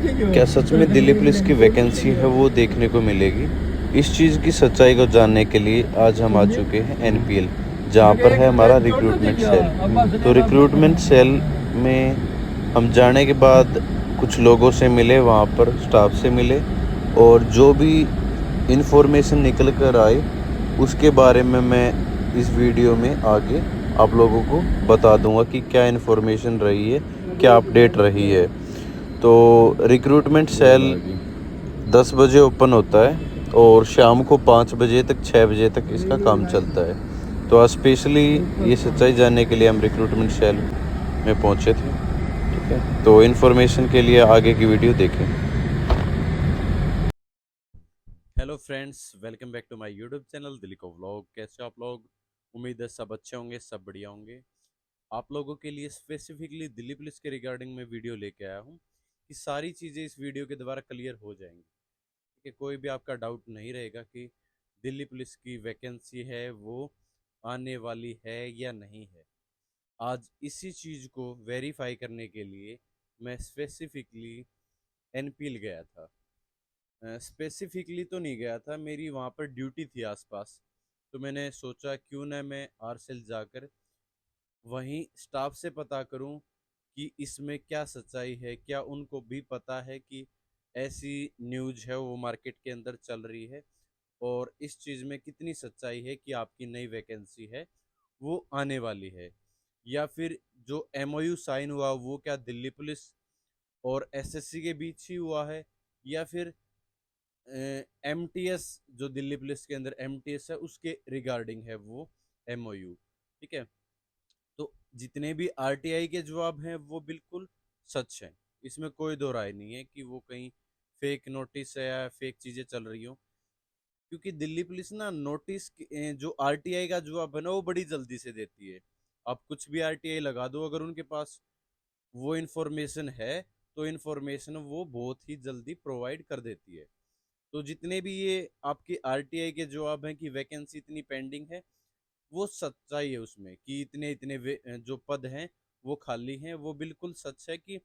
क्या सच में दिल्ली पुलिस की वैकेंसी है वो देखने को मिलेगी? इस चीज़ की सच्चाई को जानने के लिए आज हम आ चुके हैं एनपीएल, जहाँ पर है हमारा रिक्रूटमेंट सेल। तो रिक्रूटमेंट सेल में हम जाने के बाद कुछ लोगों से मिले, वहाँ पर स्टाफ से मिले, और जो भी इंफॉर्मेशन निकल कर आए उसके बारे में मैं इस वीडियो में आगे आप लोगों को बता दूंगा कि क्या इन्फॉर्मेशन रही है, क्या अपडेट रही है। तो रिक्रूटमेंट सेल 10 बजे ओपन होता है और शाम को 5 बजे तक 6 बजे तक इसका काम चलता है। तो आज स्पेशली ये सच्चाई जानने के लिए हम रिक्रूटमेंट सेल में पहुंचे थे। ठीक है, तो इन्फॉर्मेशन के लिए आगे की वीडियो देखें। Hello friends, welcome back to my YouTube channel Delhi को व्लॉग। कैसे हो आप लोग? उम्मीद है सब अच्छे होंगे, सब बढ़िया होंगे। आप लोगों के लिए स्पेसिफिकली दिल्ली पुलिस के रिगार्डिंग में वीडियो लेके आया हूँ कि सारी चीज़ें इस वीडियो के द्वारा क्लियर हो जाएंगी। ठीक है, कोई भी आपका डाउट नहीं रहेगा कि दिल्ली पुलिस की वैकेंसी है वो आने वाली है या नहीं है। आज इसी चीज़ को वेरीफाई करने के लिए मैं स्पेसिफिकली एनपीएल गया था। स्पेसिफिकली तो नहीं गया था, मेरी वहाँ पर ड्यूटी थी आसपास। तो मैंने सोचा क्यों ना मैं आरसेल जाकर वहीं स्टाफ से पता करूं कि इसमें क्या सच्चाई है, क्या उनको भी पता है कि ऐसी न्यूज़ है वो मार्केट के अंदर चल रही है, और इस चीज़ में कितनी सच्चाई है कि आपकी नई वैकेंसी है वो आने वाली है, या फिर जो एमओयू साइन हुआ वो क्या दिल्ली पुलिस और एसएससी के बीच ही हुआ है, या फिर एमटीएस जो दिल्ली पुलिस के अंदर एमटीएस है उसके रिगार्डिंग है वो एमओयू। ठीक है, तो जितने भी आरटीआई के जवाब हैं वो बिल्कुल सच हैं, इसमें कोई दो राय नहीं है कि वो कहीं फेक नोटिस है या फेक चीज़ें चल रही हो। क्योंकि दिल्ली पुलिस ना नोटिस जो आरटीआई का जवाब है ना वो बड़ी जल्दी से देती है। आप कुछ भी आरटीआई लगा दो, अगर उनके पास वो इन्फॉर्मेशन है तो इन्फॉर्मेशन वो बहुत ही जल्दी प्रोवाइड कर देती है। तो जितने भी ये आपके आरटीआई के जवाब हैं कि वैकेंसी इतनी पेंडिंग है, वो सच्चाई है उसमें कि इतने इतने जो पद हैं वो खाली हैं, वो बिल्कुल सच है कि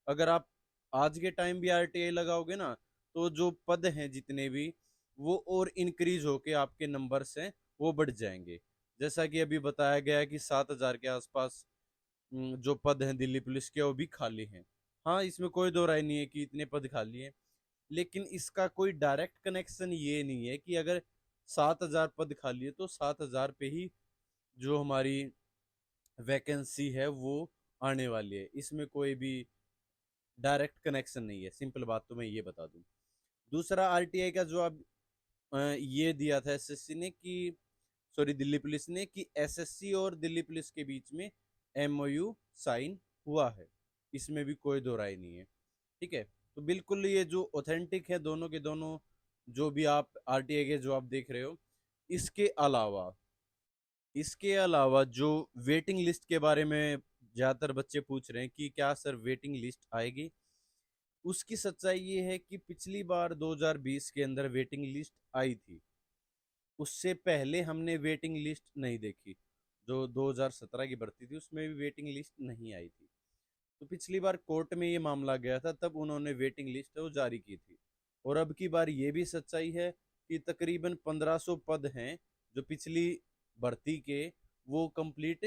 अगर आप आज के टाइम भी आरटीआई लगाओगे ना तो जो पद हैं जितने भी वो और इंक्रीज होके आपके नंबर्स हैं वो बढ़ जाएंगे। जैसा कि अभी बताया गया है कि 7,000 के आसपास जो पद हैं दिल्ली पुलिस के वो भी खाली हैं। हाँ, इसमें कोई दो राय नहीं है कि इतने पद खाली हैं, लेकिन इसका कोई डायरेक्ट कनेक्शन ये नहीं है कि अगर 7,000 पद खाली है तो 7,000 पे ही जो हमारी वैकेंसी है वो आने वाली है। इसमें कोई भी डायरेक्ट कनेक्शन नहीं है, सिंपल बात तो मैं ये बता दूं। दूसरा, आरटीआई का जवाब ये दिया था एसएससी ने कि सॉरी दिल्ली पुलिस ने कि एसएससी और दिल्ली पुलिस के बीच में एमओयू साइन हुआ है। इसमें भी कोई दो राय नहीं है। ठीक है, तो बिल्कुल ये जो ऑथेंटिक है दोनों के दोनों, जो भी आप आरटीआई के जवाब देख रहे हो। इसके अलावा इसके अलावा जो वेटिंग लिस्ट के बारे में ज़्यादातर बच्चे पूछ रहे हैं कि क्या सर वेटिंग लिस्ट आएगी, उसकी सच्चाई ये है कि पिछली बार 2020 के अंदर वेटिंग लिस्ट आई थी। उससे पहले हमने वेटिंग लिस्ट नहीं देखी। जो 2017 की भर्ती थी उसमें भी वेटिंग लिस्ट नहीं आई थी। तो पिछली बार कोर्ट में ये मामला गया था, तब उन्होंने वेटिंग लिस्ट वो जारी की थी। और अब की बार ये भी सच्चाई है कि तकरीबन 1500 पद हैं जो पिछली भर्ती के वो कंप्लीट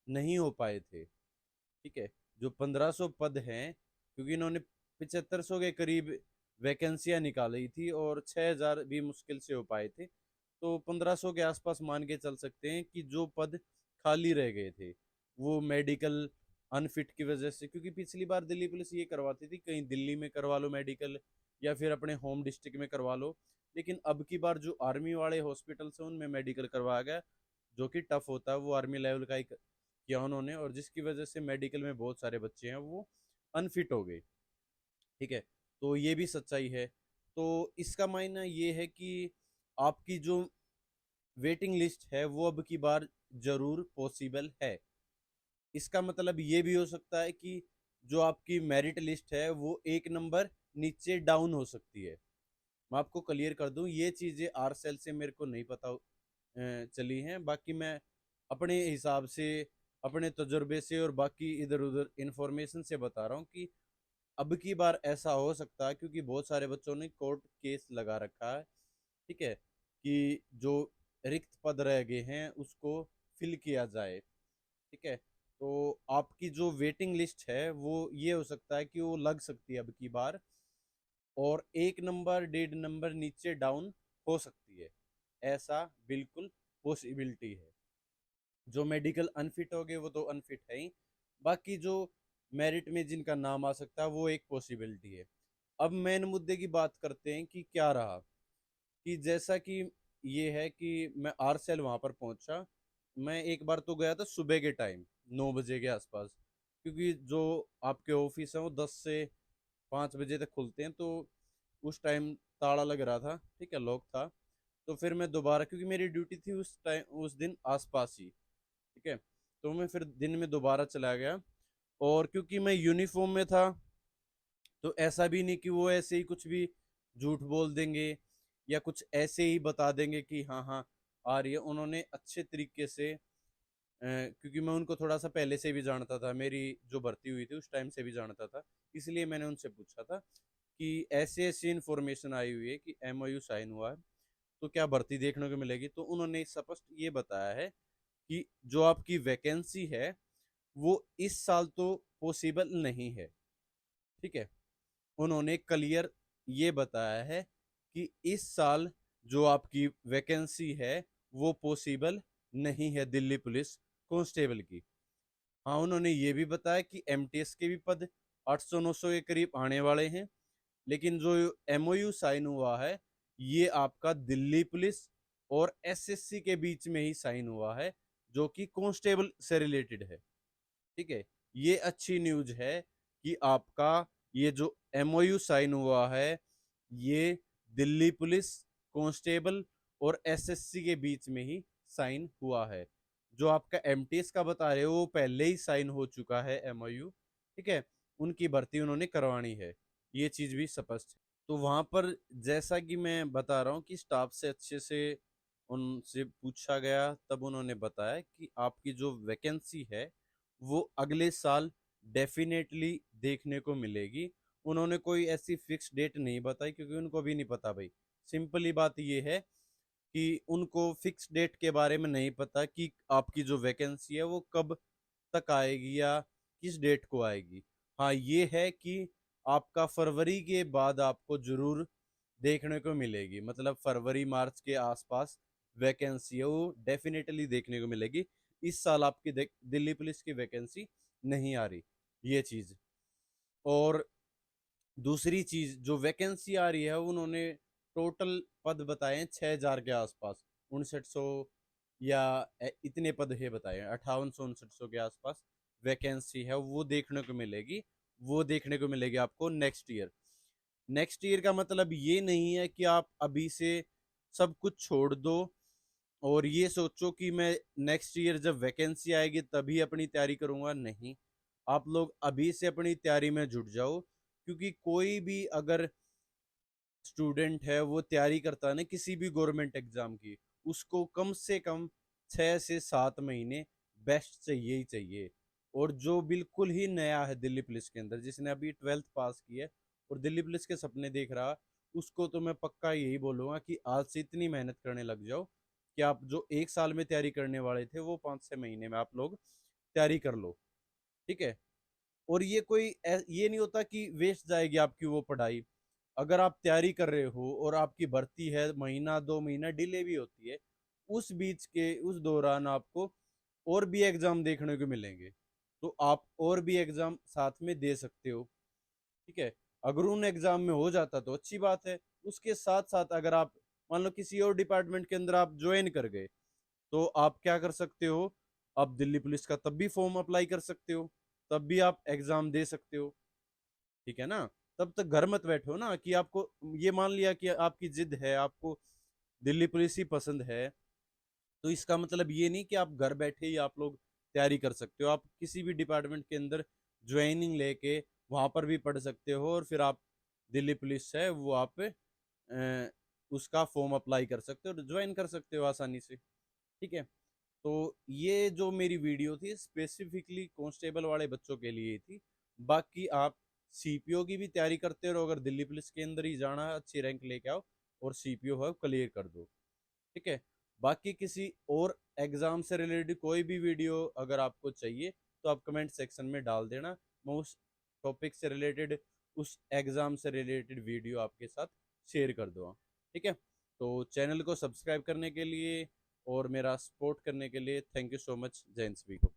नहीं हो पाए थे। ठीक है, जो 1500 पद हैं, क्योंकि इन्होंने 7500 के करीब वैकेंसियां निकाली थी और 6000 भी मुश्किल से हो पाए थे। तो 1500 के आसपास मान के चल सकते हैं कि जो पद खाली रह गए थे वो मेडिकल अनफिट की वजह से, क्योंकि पिछली बार दिल्ली पुलिस ये करवाती थी कहीं दिल्ली में करवा लो मेडिकल या फिर अपने होम डिस्ट्रिक्ट में करवा लो, लेकिन अब की बार जो आर्मी वाले हॉस्पिटल से उनमें मेडिकल करवाया गया, जो कि टफ होता है, वो आर्मी लेवल का ही किया उन्होंने, और जिसकी वजह से मेडिकल में बहुत सारे बच्चे हैं वो अनफिट हो गए। ठीक है, तो ये भी सच्चाई है। तो इसका मायना ये है कि आपकी जो वेटिंग लिस्ट है वो अब की बार जरूर पॉसिबल है। इसका मतलब ये भी हो सकता है कि जो आपकी मेरिट लिस्ट है वो एक नंबर नीचे डाउन हो सकती है। मैं आपको क्लियर कर दूं, ये चीज़ें आर सेल से मेरे को नहीं पता चली हैं। बाकी मैं अपने हिसाब से, अपने तजुर्बे से और बाकी इधर उधर इंफॉर्मेशन से बता रहा हूँ कि अब की बार ऐसा हो सकता है क्योंकि बहुत सारे बच्चों ने कोर्ट केस लगा रखा है, ठीक है, कि जो रिक्त पद रह गए हैं उसको फिल किया जाए, ठीक है। तो आपकी जो वेटिंग लिस्ट है वो ये हो सकता है कि वो लग सकती है अब की बार, और 1 नंबर 1.5 नंबर नीचे डाउन हो सकती है, ऐसा बिल्कुल पॉसिबिलिटी है। जो मेडिकल अनफिट हो गए वो तो अनफिट है ही, बाकी जो मेरिट में जिनका नाम आ सकता है वो एक पॉसिबिलिटी है। अब मेन मुद्दे की बात करते हैं कि क्या रहा, कि जैसा कि ये है कि मैं आरसेल वहां पर पहुंचा। मैं एक बार तो गया था सुबह के टाइम 9 बजे के आसपास, क्योंकि जो आपके ऑफिस है वो 10 से 5 बजे तक खुलते हैं, तो उस टाइम ताला लग रहा था, ठीक है, लॉक था। तो फिर मैं दोबारा, क्योंकि मेरी ड्यूटी थी उस टाइम उस दिन आसपास ही, ठीक है, तो मैं फिर दिन में दोबारा चला गया। और क्योंकि मैं यूनिफॉर्म में था, तो ऐसा भी नहीं कि वो ऐसे ही कुछ भी झूठ बोल देंगे या कुछ ऐसे ही बता देंगे कि हाँ हाँ आ रही है। उन्होंने अच्छे तरीके से क्योंकि मैं उनको थोड़ा सा पहले से भी जानता था, मेरी जो भर्ती हुई थी उस टाइम से भी जानता था, इसलिए मैंने उनसे पूछा था कि ऐसे ऐसी इन्फॉर्मेशन आई हुई है कि एमओयू साइन हुआ है, तो क्या भर्ती देखने को मिलेगी। तो उन्होंने स्पष्ट ये बताया है कि जो आपकी वैकेंसी है वो इस साल तो पॉसिबल नहीं है, ठीक है। उन्होंने क्लियर ये बताया है कि इस साल जो आपकी वैकेंसी है वो पॉसिबल नहीं है दिल्ली पुलिस कांस्टेबल की। हाँ, उन्होंने ये भी बताया कि एमटीएस के भी पद 800-900 के करीब आने वाले हैं, लेकिन जो एमओयू साइन हुआ है ये आपका दिल्ली पुलिस और एसएससी के बीच में ही साइन हुआ है, जो कि कांस्टेबल से रिलेटेड है, ठीक है। ये अच्छी न्यूज है कि आपका ये जो एमओयू साइन हुआ है ये दिल्ली पुलिस कांस्टेबल और एसएससी के बीच में ही साइन हुआ है। जो आपका एमटीएस का बता रहे हो वो पहले ही साइन हो चुका है एमओयू, ठीक है, उनकी भर्ती उन्होंने करवानी है, ये चीज भी स्पष्ट है। तो वहां पर जैसा कि मैं बता रहा हूँ कि स्टाफ से अच्छे से उनसे पूछा गया, तब उन्होंने बताया कि आपकी जो वैकेंसी है वो अगले साल डेफिनेटली देखने को मिलेगी। उन्होंने कोई ऐसी फिक्स डेट नहीं बताई क्योंकि उनको भी नहीं पता भाई। सिंपली बात ये है कि उनको फिक्स डेट के बारे में नहीं पता कि आपकी जो वैकेंसी है वो कब तक आएगी या किस डेट को आएगी। हाँ, ये है कि आपका फरवरी के बाद आपको जरूर देखने को मिलेगी, मतलब फरवरी मार्च के आसपास वैकेंसी है वो डेफिनेटली देखने को मिलेगी। इस साल आपकी दिल्ली पुलिस की वैकेंसी नहीं आ रही, ये चीज। और दूसरी चीज, जो वैकेंसी आ रही है उन्होंने टोटल पद बताए हैं 6,000 के आसपास, 6900 या इतने पद है बताए हैं, 5800 के आसपास वैकेंसी है वो देखने को मिलेगी। वो देखने को मिलेगी आपको नेक्स्ट ईयर। नेक्स्ट ईयर का मतलब ये नहीं है कि आप अभी से सब कुछ छोड़ दो और ये सोचो कि मैं नेक्स्ट ईयर जब वैकेंसी आएगी तभी अपनी तैयारी करूंगा, नहीं। आप लोग अभी से अपनी तैयारी में जुट जाओ, क्योंकि कोई भी अगर स्टूडेंट है वो तैयारी करता है ना किसी भी गवर्नमेंट एग्जाम की, उसको कम से कम 6 से 7 महीने बेस्ट चाहिए ही चाहिए। और जो बिल्कुल ही नया है दिल्ली पुलिस के अंदर, जिसने अभी 12th पास की है और दिल्ली पुलिस के सपने देख रहा, उसको तो मैं पक्का यही बोलूंगा कि आज से इतनी मेहनत करने लग जाओ कि आप जो 1 साल में तैयारी करने वाले थे वो 5-6 महीने में आप लोग तैयारी कर लो, ठीक है। और ये कोई ये नहीं होता कि वेस्ट जाएगी आपकी वो पढ़ाई। अगर आप तैयारी कर रहे हो और आपकी भर्ती है, महीना 2 महीना डिले भी होती है, उस बीच के उस दौरान आपको और भी एग्जाम देखने को मिलेंगे, तो आप और भी एग्जाम साथ में दे सकते हो, ठीक है। अगर उन एग्जाम में हो जाता तो अच्छी बात है। उसके साथ साथ अगर आप मान लो किसी और डिपार्टमेंट के अंदर आप ज्वाइन कर गए, तो आप क्या कर सकते हो, आप दिल्ली पुलिस का तब भी फॉर्म अप्लाई कर सकते हो, तब भी आप एग्जाम दे सकते हो, ठीक है ना। तब तक घर मत बैठो ना कि आपको ये मान लिया कि आपकी जिद है, आपको दिल्ली पुलिस ही पसंद है, तो इसका मतलब ये नहीं कि आप घर बैठे ही आप लोग तैयारी कर सकते हो। आप किसी भी डिपार्टमेंट के अंदर ज्वाइनिंग लेके वहां पर भी पढ़ सकते हो और फिर आप दिल्ली पुलिस है वो आप उसका फॉर्म अप्लाई कर सकते हो और ज्वाइन कर सकते हो आसानी से, ठीक है। तो ये जो मेरी वीडियो थी स्पेसिफिकली कांस्टेबल वाले बच्चों के लिए थी। बाकी आप सीपीओ की भी तैयारी करते रहो, अगर दिल्ली पुलिस के अंदर ही जाना है अच्छी रैंक लेके आओ और सीपीओ है क्लियर कर दो। ठीक है। बाकी किसी और एग्जाम से रिलेटेड कोई भी वीडियो अगर आपको चाहिए तो आप कमेंट सेक्शन में डाल देना, मैं उस टॉपिक से रिलेटेड, उस एग्जाम से रिलेटेड वीडियो आपके साथ शेयर कर दूँगा। ठीक है। तो चैनल को सब्सक्राइब करने के लिए और मेरा सपोर्ट करने के लिए थैंक यू सो मच। जय हिंद सभी को।